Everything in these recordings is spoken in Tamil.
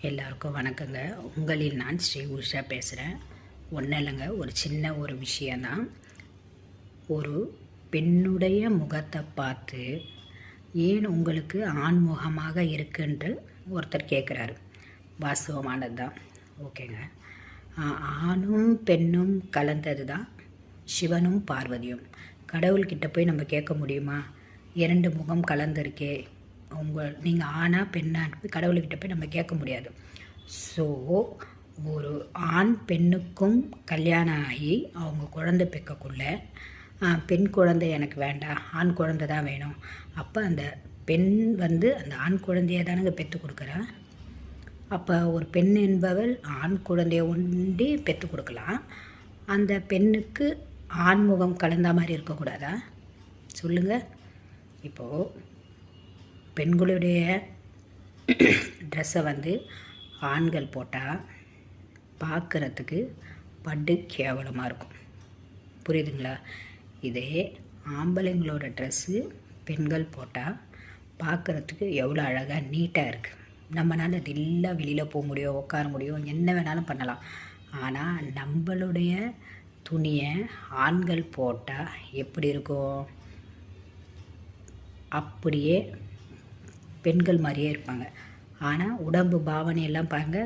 எல்லாருக்கும் வணக்கங்க. உங்களில் நான் ஸ்ரீ உஷா பேசுகிறேன். ஒன்றும் இல்லைங்க, ஒரு சின்ன ஒரு விஷயந்தான். ஒரு பெண்ணுடைய முகத்தை பார்த்து ஏன் உங்களுக்கு ஆண்முகமாக இருக்குன்று ஒருத்தர் கேட்குறாரு. வாஸ்தவமானது தான். ஓகேங்க. ஆணும் பெண்ணும் கலந்தது தான் சிவனும் பார்வதியும். கடவுள்கிட்ட போய் நம்ம கேட்க முடியுமா? 2 முகம் கலந்துருக்கே, நீங்கள் ஆணா பெண்ணான்னு போய் கடவுள்கிட்ட போய் நம்ம கேட்க முடியாது. ஸோ ஒரு ஆண் பெண்ணுக்கும் கல்யாணம் ஆகி அவங்க குழந்தை பெக்கக்குள்ள பெண் குழந்தை எனக்கு வேண்டாம், ஆண் குழந்தை தான் வேணும். அப்போ அந்த பெண் அந்த ஆண் குழந்தைய தானங்க பெற்று கொடுக்குறா. அப்போ ஒரு பெண் என்பவள் ஆண் குழந்தைய ஒண்டி பெற்று கொடுக்கலாம். அந்த பெண்ணுக்கு ஆண்முகம் கலந்த மாதிரி இருக்கக்கூடாதா? சொல்லுங்கள். இப்போது பெண்களுடைய ட்ரெஸ்ஸை ஆண்கள் போட்டால் பார்க்குறதுக்கு படு கேவலமாக இருக்கும். புரியுதுங்களா? இதே ஆம்பளைங்களோட ட்ரெஸ்ஸு பெண்கள் போட்டால் பார்க்குறதுக்கு எவ்வளோ அழகாக நீட்டாக இருக்குது. நம்மளால் அது எல்லாம் வெளியில் போக முடியும், உட்கார முடியும், என்ன வேணாலும் பண்ணலாம். ஆனால் நம்மளுடைய துணியை ஆண்கள் போட்டால் எப்படி இருக்கும்? அப்படியே பெண்கள் மாதிரியே இருப்பாங்க. ஆனால் உடம்பு பாவனையெல்லாம் பாருங்க,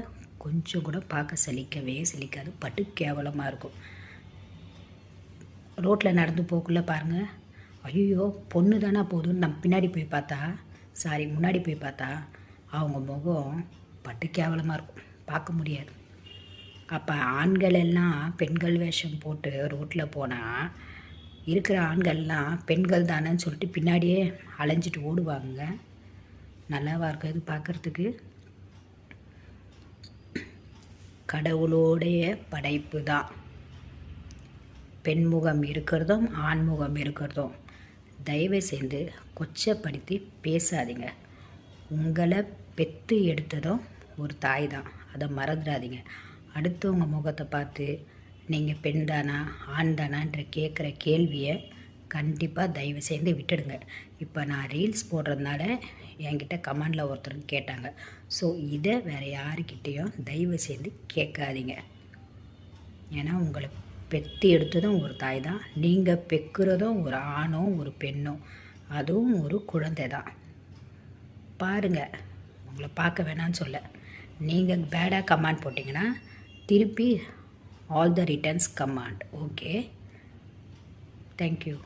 கொஞ்சம் கூட பார்க்க சலிக்காது, பட்டு கேவலமாக இருக்கும். ரோட்டில் நடந்து போக்குள்ளே பாருங்கள், ஐயோ பொண்ணு தானே போதுன்னு நம்ம பின்னாடி போய் பார்த்தா, முன்னாடி போய் பார்த்தா அவங்க முகம் பட்டு கேவலமாக இருக்கும், பார்க்க முடியாது. அப்போ ஆண்கள் எல்லாம் பெண்கள் வேஷம் போட்டு ரோட்டில் போனால் இருக்கிற ஆண்கள்லாம் பெண்கள் தானேன்னு சொல்லிட்டு பின்னாடியே அலைஞ்சிட்டு ஓடுவாங்க. நல்லாவா இருக்குது இது பார்க்குறதுக்கு? கடவுளோடைய படைப்பு தான் பெண்முகம் இருக்கிறதும் ஆண்முகம் இருக்கிறதும். தயவு செய்து கொச்சப்படுத்தி பேசாதீங்க. உங்களை பெற்று எடுத்ததும் ஒரு தாய் தான், அதை மறந்துடாதீங்க. அடுத்தவங்க முகத்தை பார்த்து நீங்கள் பெண் தானா ஆண் தானான்ற கேட்குற கேள்வியை கண்டிப்பாக தயவு செய்து விட்டுடுங்க. இப்போ நான் ரீல்ஸ் போடுறதுனால என்கிட்ட கமெண்டில் ஒருத்தருக்கு கேட்டாங்க. ஸோ இதை வேறு யாருக்கிட்டேயும் தயவு செய்து கேட்காதீங்க. ஏன்னா உங்களை பெற்று எடுத்ததும் ஒரு தாய் தான், நீங்கள் பெக்கிறதும் ஒரு ஆணோ ஒரு பெண்ணோ, அதுவும் ஒரு குழந்தை தான். பாருங்கள், உங்களை பார்க்க வேணான்னு சொல்ல. நீங்கள் பேடாக கமெண்ட் போட்டிங்கன்னா திருப்பி all the returns command. Okay, thank you.